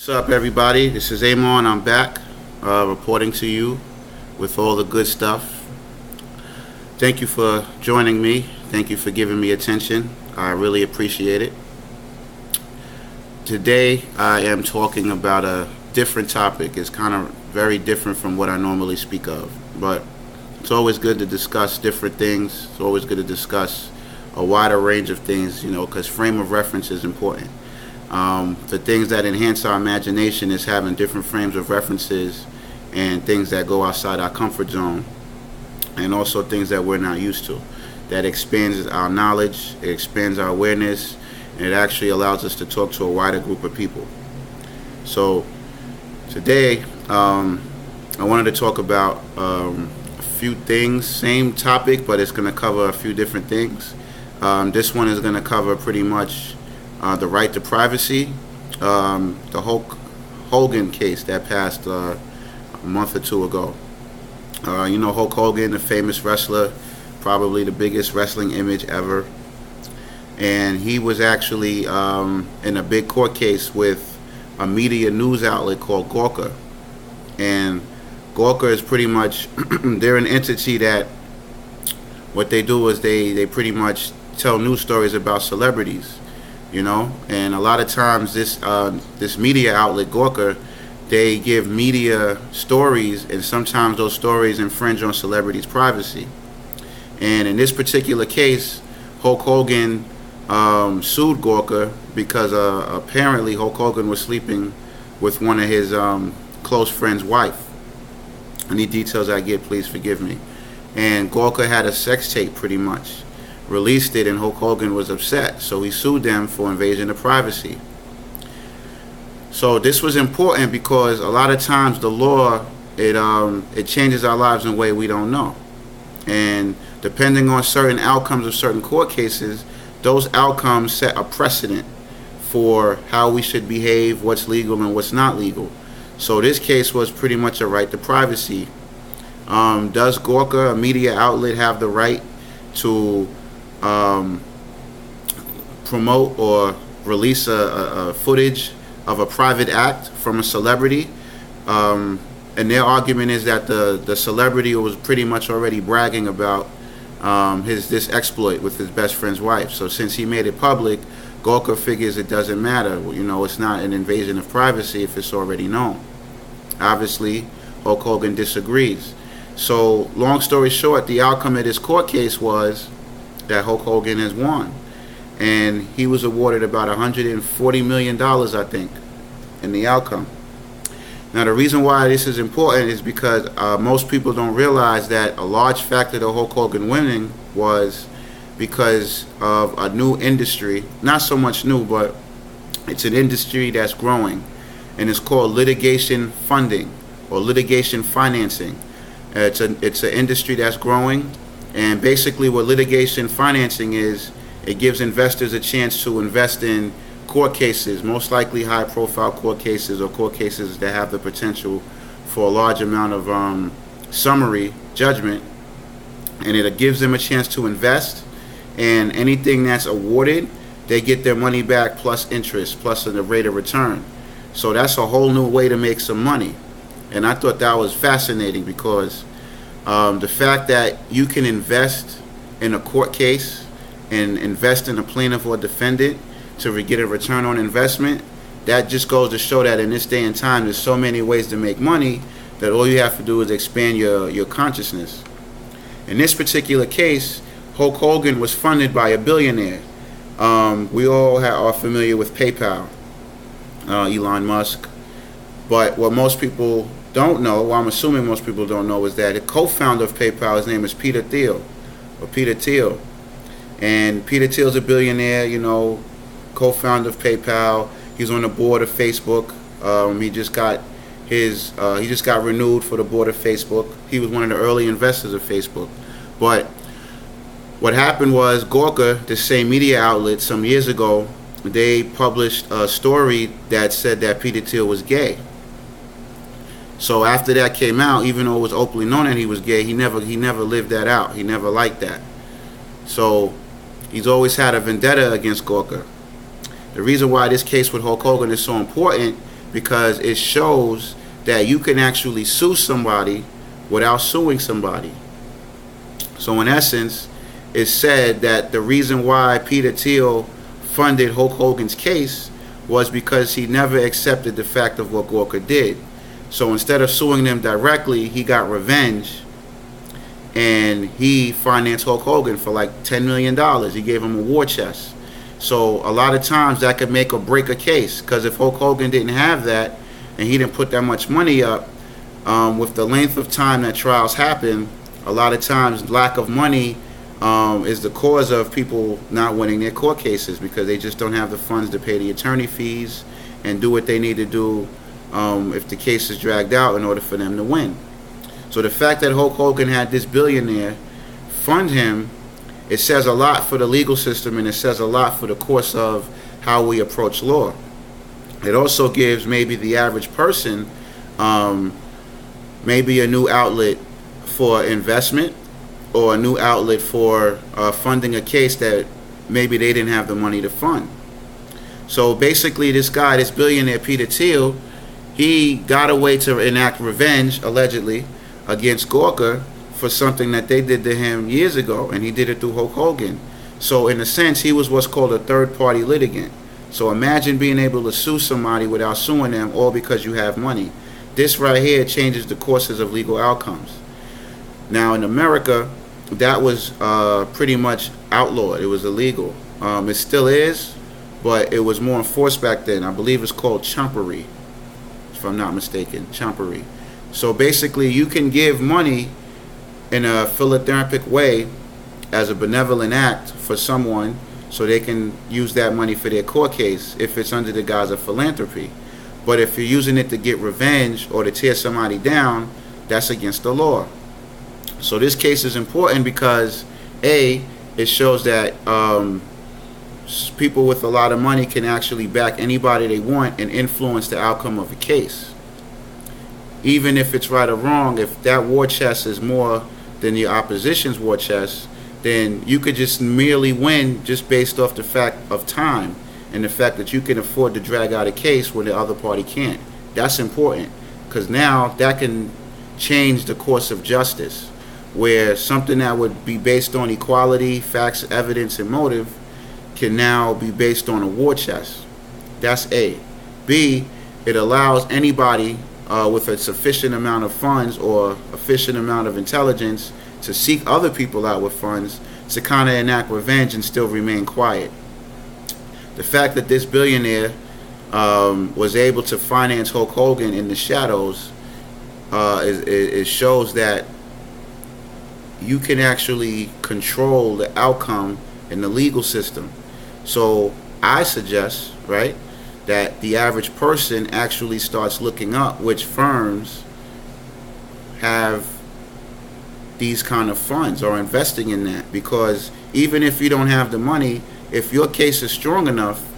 What's up, everybody? This is Amon. I'm back reporting to you with all the good stuff. Thank you for joining me. Thank you for giving me attention. I really appreciate it. Today, I am talking about a different topic. It's kind of very different from what I normally speak of, but it's always good to discuss different things. It's always good to discuss a wider range of things, because frame of reference is important. The things that enhance our imagination is having different frames of references and things that go outside our comfort zone, and also things that we're not used to. That expands our knowledge, it expands our awareness, and it actually allows us to talk to a wider group of people. So today, I wanted to talk about a few things, same topic, but it's going to cover a few different things. This one is going to cover pretty much the right to privacy, the Hulk Hogan case that passed a month or two ago. Hulk Hogan, the famous wrestler, probably the biggest wrestling image ever. And he was actually in a big court case with a media news outlet called Gawker. And Gawker is pretty much, they're an entity that what they do is they pretty much tell news stories about celebrities. And a lot of times this media outlet, Gawker, they give media stories, and sometimes those stories infringe on celebrities' privacy. And in this particular case, Hulk Hogan sued Gawker because apparently Hulk Hogan was sleeping with one of his close friend's wife. Any details I get, please forgive me. And Gawker had a sex tape pretty much. Released it, and Hulk Hogan was upset, so he sued them for invasion of privacy. So this was important because a lot of times the law it changes our lives in a way we don't know, and depending on certain outcomes of certain court cases, those outcomes set a precedent for how we should behave, what's legal and what's not legal. So this case was pretty much a right to privacy. Does Gawker, a media outlet, have the right to promote or release a footage of a private act from a celebrity? And their argument is that the celebrity was pretty much already bragging about this exploit with his best friend's wife. So since he made it public, Gawker figures it doesn't matter. It's not an invasion of privacy if it's already known. Obviously, Hulk Hogan disagrees. So long story short, the outcome of this court case was that Hulk Hogan has won, and he was awarded about $140 million, I think, in the outcome. Now, the reason why this is important is because most people don't realize that a large factor of Hulk Hogan winning was because of a new industry. Not so much new, but it's an industry that's growing, and it's called litigation funding or litigation financing. It's an industry that's growing. And basically what litigation financing is, it gives investors a chance to invest in court cases, most likely high-profile court cases or court cases that have the potential for a large amount of summary judgment. And it gives them a chance to invest, and anything that's awarded, they get their money back plus interest, plus a rate of return. So that's a whole new way to make some money. And I thought that was fascinating because the fact that you can invest in a court case and invest in a plaintiff or defendant to get a return on investment, that just goes to show that in this day and time, there's so many ways to make money that all you have to do is expand your consciousness. In this particular case, Hulk Hogan was funded by a billionaire. We all are familiar with PayPal, Elon Musk. But what most people don't know, well, I'm assuming most people don't know, is that the co-founder of PayPal, his name is Peter Thiel, or Peter Thiel. And Peter Thiel's a billionaire, co-founder of PayPal. He's on the board of Facebook. He just got renewed for the board of Facebook. He was one of the early investors of Facebook. But what happened was Gawker, the same media outlet, some years ago, they published a story that said that Peter Thiel was gay. So after that came out, even though it was openly known that he was gay, he never lived that out. He never liked that. So he's always had a vendetta against Gawker. The reason why this case with Hulk Hogan is so important because it shows that you can actually sue somebody without suing somebody. So in essence, it's said that the reason why Peter Thiel funded Hulk Hogan's case was because he never accepted the fact of what Gawker did. So instead of suing them directly, he got revenge, and he financed Hulk Hogan for like $10 million. He gave him a war chest. So a lot of times that could make or break a case, because if Hulk Hogan didn't have that and he didn't put that much money up, with the length of time that trials happen, a lot of times lack of money is the cause of people not winning their court cases, because they just don't have the funds to pay the attorney fees and do what they need to do if the case is dragged out in order for them to win. So the fact that Hulk Hogan had this billionaire fund him, it says a lot for the legal system, and it says a lot for the course of how we approach law. It also gives maybe the average person maybe a new outlet for investment, or a new outlet for funding a case that maybe they didn't have the money to fund. So basically this guy, this billionaire Peter Thiel, he got a way to enact revenge, allegedly, against Gawker for something that they did to him years ago, and he did it through Hulk Hogan. So in a sense, he was what's called a third-party litigant. So imagine being able to sue somebody without suing them, all because you have money. This right here changes the courses of legal outcomes. Now in America, that was pretty much outlawed. It was illegal. It still is, but it was more enforced back then. I believe it's called chompery, if I'm not mistaken, chompery. So basically, you can give money in a philanthropic way as a benevolent act for someone, so they can use that money for their court case if it's under the guise of philanthropy. But if you're using it to get revenge or to tear somebody down, that's against the law. So this case is important because, A, it shows that people with a lot of money can actually back anybody they want and influence the outcome of a case. Even if it's right or wrong, if that war chest is more than the opposition's war chest, then you could just merely win just based off the fact of time and the fact that you can afford to drag out a case when the other party can't. That's important, because now that can change the course of justice, where something that would be based on equality, facts, evidence, and motive can now be based on a war chest. That's A. B, it allows anybody with a sufficient amount of funds or sufficient amount of intelligence to seek other people out with funds to kind of enact revenge and still remain quiet. The fact that this billionaire was able to finance Hulk Hogan in the shadows, it shows that you can actually control the outcome in the legal system. So I suggest, right, that the average person actually starts looking up which firms have these kind of funds or investing in that, because even if you don't have the money, if your case is strong enough,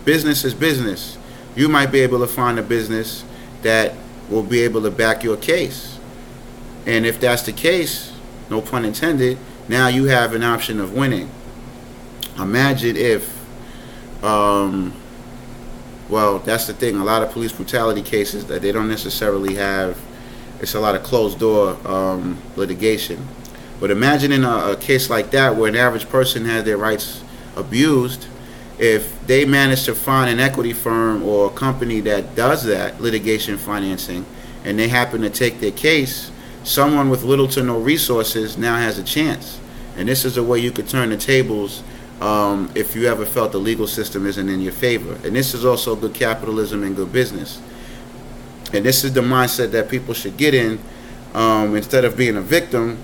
business is business. You might be able to find a business that will be able to back your case. And if that's the case, no pun intended, now you have an option of winning. Imagine if, well, that's the thing, a lot of police brutality cases that they don't necessarily have, it's a lot of closed door litigation. But imagine in a case like that where an average person has their rights abused, if they manage to find an equity firm or a company that does that, litigation financing, and they happen to take their case, someone with little to no resources now has a chance. And this is a way you could turn the tables if you ever felt the legal system isn't in your favor. And this is also good capitalism and good business. And this is the mindset that people should get in. Instead of being a victim,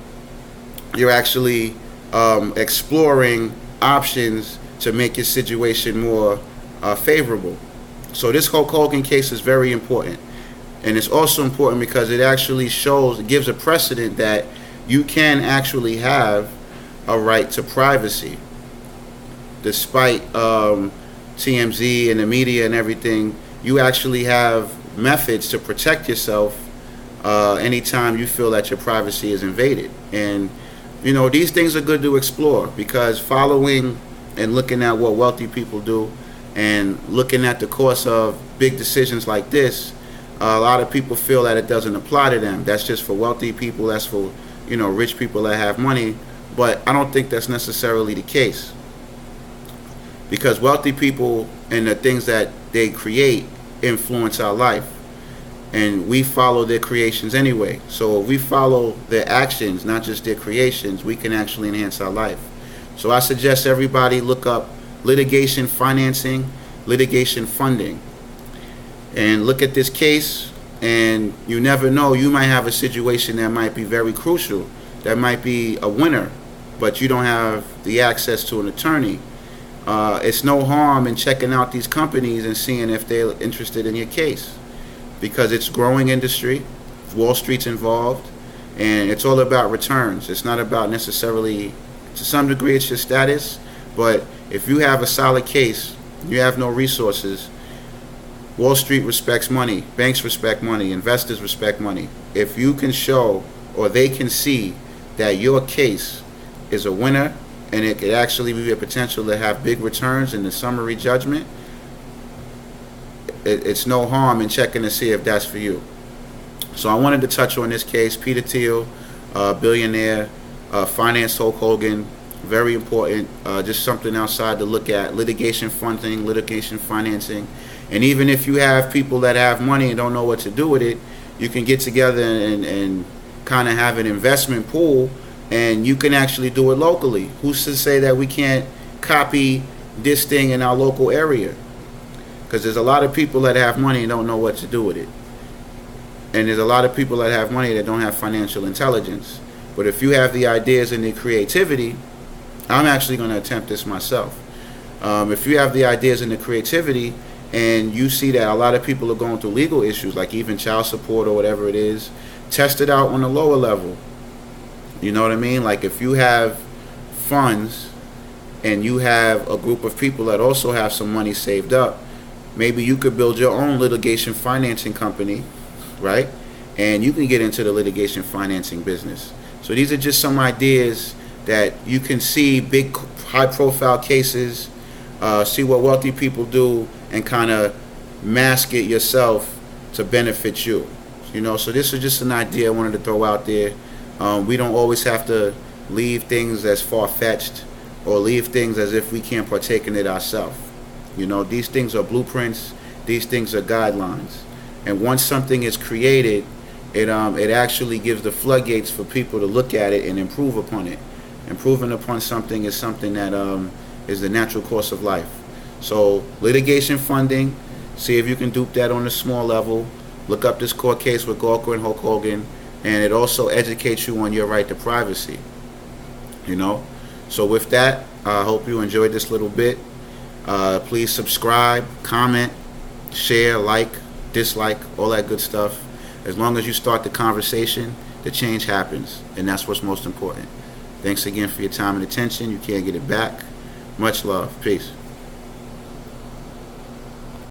you're actually exploring options to make your situation more favorable. So this Hulk Hogan case is very important. And it's also important because it actually shows, it gives a precedent that you can actually have a right to privacy. Despite TMZ and the media and everything, you actually have methods to protect yourself anytime you feel that your privacy is invaded. And you know, these things are good to explore, because following and looking at what wealthy people do And looking at the course of big decisions like this, a lot of people feel that it doesn't apply to them. That's just for wealthy people. That's for, rich people that have money. But I don't think that's necessarily the case, because wealthy people and the things that they create influence our life, and we follow their creations anyway. So if we follow their actions, not just their creations, we can actually enhance our life. So I suggest everybody look up litigation financing, litigation funding, and look at this case. And you never know, you might have a situation that might be very crucial, that might be a winner, but you don't have the access to an attorney. It's no harm in checking out these companies and seeing if they're interested in your case, because it's a growing industry. Wall Street's involved, and it's all about returns. It's not about necessarily, to some degree, it's your status, but if you have a solid case, you have no resources. Wall Street respects money, banks respect money, investors respect money. If you can show, or they can see, that your case is a winner and it could actually be a potential to have big returns in the summary judgment, it's no harm in checking to see if that's for you. So I wanted to touch on this case. Peter Thiel, billionaire, financed Hulk Hogan. Very important. Just something outside to look at. Litigation funding, litigation financing. And even if you have people that have money and don't know what to do with it, you can get together and kind of have an investment pool, and you can actually do it locally. Who's to say that we can't copy this thing in our local area? Because there's a lot of people that have money and don't know what to do with it. And there's a lot of people that have money that don't have financial intelligence. But if you have the ideas and the creativity, I'm actually going to attempt this myself. If you have the ideas and the creativity, and you see that a lot of people are going through legal issues, like even child support or whatever it is, test it out on a lower level. You know what I mean? Like if you have funds and you have a group of people that also have some money saved up, maybe you could build your own litigation financing company, right? And you can get into the litigation financing business. So these are just some ideas that you can see big, high-profile cases, see what wealthy people do, and kind of mask it yourself to benefit you. So this is just an idea I wanted to throw out there. We don't always have to leave things as far-fetched or leave things as if we can't partake in it ourselves. These things are blueprints. These things are guidelines. And once something is created, it actually gives the floodgates for people to look at it and improve upon it. Improving upon something is something that is the natural course of life. So litigation funding, see if you can dupe that on a small level. Look up this court case with Gawker and Hulk Hogan, and it also educates you on your right to privacy. So with that, I hope you enjoyed this little bit. Please subscribe, comment, share, like, dislike, all that good stuff. As long as you start the conversation, the change happens, and that's what's most important. Thanks again for your time and attention. You can't get it back. Much love. Peace.